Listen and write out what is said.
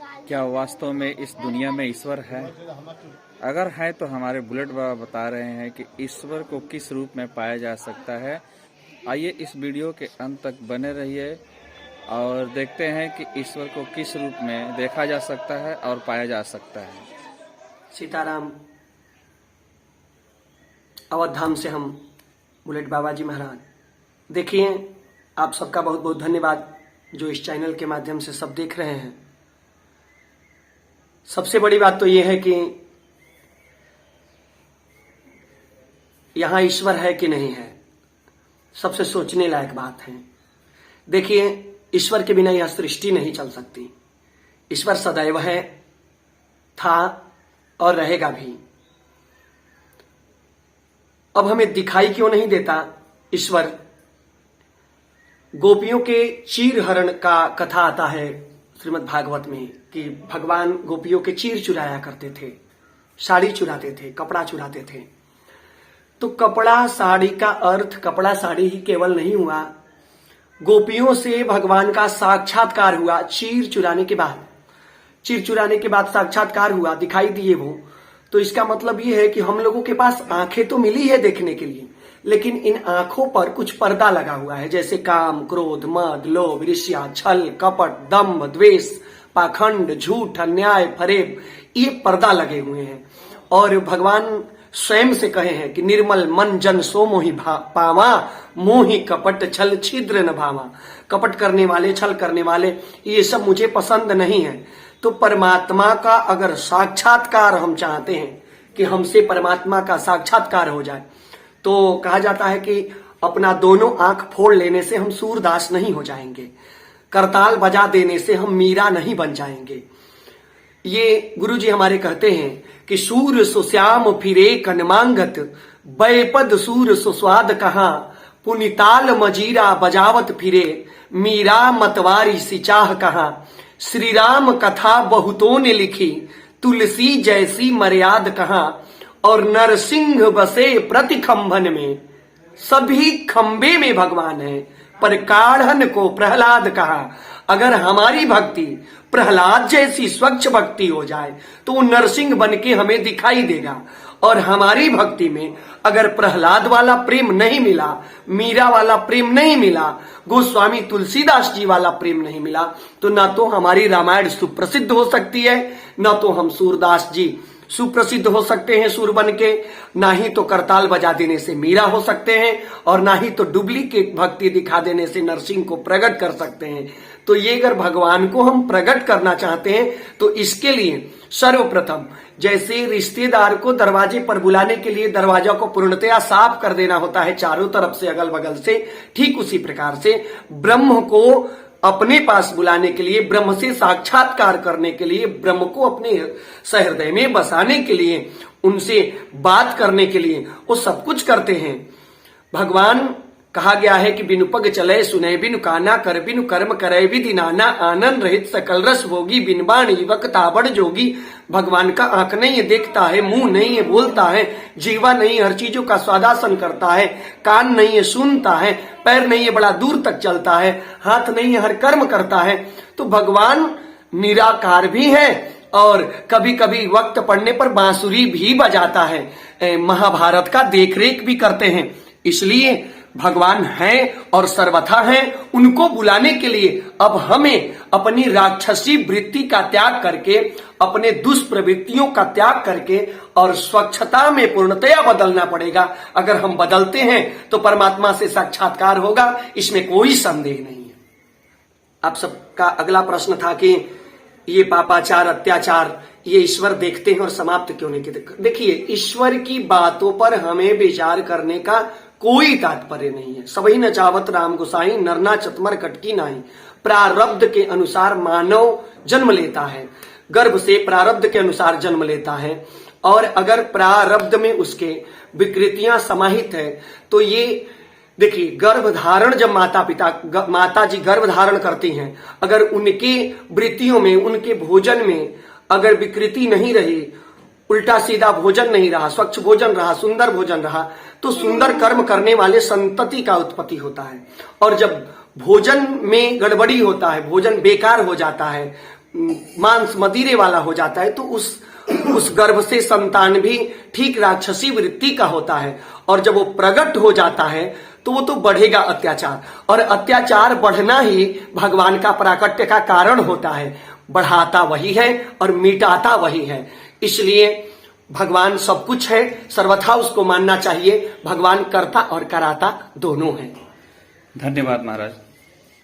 क्या वास्तव में इस दुनिया में ईश्वर है? अगर है तो हमारे बुलेट बाबा बता रहे हैं कि ईश्वर को किस रूप में पाया जा सकता है। आइए इस वीडियो के अंत तक बने रहिए और देखते हैं कि ईश्वर को किस रूप में देखा जा सकता है और पाया जा सकता है। सीताराम। अवध धाम से हम बुलेट बाबा जी महाराज। देखिए, आप सबका बहुत बहुत धन्यवाद जो इस चैनल के माध्यम से सब देख रहे हैं। सबसे बड़ी बात तो यह है कि यहां ईश्वर है कि नहीं है, सबसे सोचने लायक बात है। देखिए, ईश्वर के बिना यह सृष्टि नहीं चल सकती। ईश्वर सदैव है, था और रहेगा भी। अब हमें दिखाई क्यों नहीं देता ईश्वर? गोपियों के चीर हरण का कथा आता है श्रीमद् भागवत में कि भगवान गोपियों के चीर चुराया करते थे, साड़ी चुराते थे, कपड़ा चुराते थे। तो कपड़ा साड़ी का अर्थ कपड़ा साड़ी ही केवल नहीं हुआ, गोपियों से भगवान का साक्षात्कार हुआ। चीर चुराने के बाद साक्षात्कार हुआ, दिखाई दिए वो। तो इसका मतलब ये है कि हम लोगों के पास आंखें तो मिली है देखने के लिए, लेकिन इन आंखों पर कुछ पर्दा लगा हुआ है, जैसे काम, क्रोध, मद, लोभ, ईर्ष्या, छल, कपट, दंभ, द्वेष, पाखंड, झूठ, अन्याय, फरेब, ये पर्दा लगे हुए हैं। और भगवान स्वयं से कहे हैं कि निर्मल मन जन सो मोहि पावा, मोहि कपट छल छिद्र न भावा। कपट करने वाले, छल करने वाले, ये सब मुझे पसंद नहीं है। तो परमात्मा का अगर साक्षात्कार हम चाहते हैं कि हमसे परमात्मा का साक्षात्कार हो जाए, तो कहा जाता है कि अपना दोनों आंख फोड़ लेने से हम सूरदास नहीं हो जाएंगे, करताल बजा देने से हम मीरा नहीं बन जाएंगे। ये गुरुजी हमारे कहते हैं कि सूर सुश्याम फिरे कनमांगत, बैपद सूर सुस्वाद कहा, पुनिताल मजीरा बजावत फिरे, मीरा मतवारी सिचाह कहा। श्री राम कथा बहुतों ने लिखी, तुलसी जैसी मर्याद कहा, और नरसिंह बसे प्रति खंभन में, सभी खंबे में भगवान है, पर काढ़न को प्रहलाद कहा। अगर हमारी भक्ति प्रहलाद जैसी स्वच्छ भक्ति हो जाए तो वो नरसिंह बन के हमें दिखाई देगा। और हमारी भक्ति में अगर प्रहलाद वाला प्रेम नहीं मिला, मीरा वाला प्रेम नहीं मिला, गोस्वामी तुलसीदास जी वाला प्रेम नहीं मिला, तो ना तो हमारी रामायण सुप्रसिद्ध हो सकती है, ना तो हम सूरदास जी सुप्रसिद्ध हो सकते हैं सुर बन के, ना ही तो करताल बजा देने से मीरा हो सकते हैं, और ना ही तो डुप्लीकेट भक्ति दिखा देने से नरसिंह को प्रकट कर सकते हैं। तो ये अगर भगवान को हम प्रकट करना चाहते हैं तो इसके लिए सर्वप्रथम, जैसे रिश्तेदार को दरवाजे पर बुलाने के लिए दरवाजा को पूर्णतया साफ कर देना होता है चारों तरफ से, अगल बगल से, ठीक उसी प्रकार से ब्रह्म को अपने पास बुलाने के लिए, ब्रह्म से साक्षात्कार करने के लिए, ब्रह्म को अपने सहृदय में बसाने के लिए, उनसे बात करने के लिए वो सब कुछ करते हैं। भगवान कहा गया है कि बिनु पग चले सुने बिनु काना, कर बिनु कर्म करे विधि नाना, आनंद रहित सकल रस भोगी, बिन बाण युवक ताबड़ जोगी। भगवान का आंख नहीं है देखता है, मुंह नहीं है बोलता है, जीवा नहीं हर चीजों का स्वादासन करता है, कान नहीं है सुनता है, पैर नहीं है बड़ा दूर तक चलता है, हाथ नहीं है हर कर्म करता है। तो भगवान निराकार भी है और कभी कभी वक्त पड़ने पर बांसुरी भी बजाता है, महाभारत का देखरेख भी करते हैं। इसलिए भगवान है और सर्वथा है। उनको बुलाने के लिए अब हमें अपनी राक्षसी वृत्ति का त्याग करके, अपने दुष्प्रवृत्तियों का त्याग करके और स्वच्छता में पूर्णतया बदलना पड़ेगा। अगर हम बदलते हैं तो परमात्मा से साक्षात्कार होगा, इसमें कोई संदेह नहीं है। आप सबका अगला प्रश्न था कि ये पापाचार, अत्याचार, ये ईश्वर देखते हैं और समाप्त क्यों नहीं करते? देखिए, ईश्वर की बातों पर हमें विचार करने का कोई तात्पर्य नहीं है। सबही न चावत राम गोसाई, नरना चतमर कटकी नाही। प्रारब्ध के अनुसार मानव जन्म लेता है, गर्भ से प्रारब्ध के अनुसार जन्म लेता है, और अगर प्रारब्ध में उसके विकृतियां समाहित है तो ये देखिए, गर्भधारण जब माता जी गर्भ धारण करती हैं, अगर उनके वृत्तियों में, उनके भोजन में अगर विकृति नहीं रही, उल्टा सीधा भोजन नहीं रहा, स्वच्छ भोजन रहा, सुंदर भोजन रहा, तो सुंदर कर्म करने वाले संतति का उत्पत्ति होता है। और जब भोजन में गड़बड़ी होता है, भोजन बेकार हो जाता है, मांस मदिरे वाला हो जाता है तो उस गर्भ से संतान भी ठीक राक्षसी वृत्ति का होता है। और जब वो प्रकट हो जाता है तो वो तो बढ़ेगा अत्याचार, और अत्याचार बढ़ना ही भगवान का प्राकट्य का कारण होता है। बढ़ाता वही है और मिटाता वही है। इसलिए भगवान सब कुछ है, सर्वथा उसको मानना चाहिए। भगवान करता और कराता दोनों है। धन्यवाद महाराज।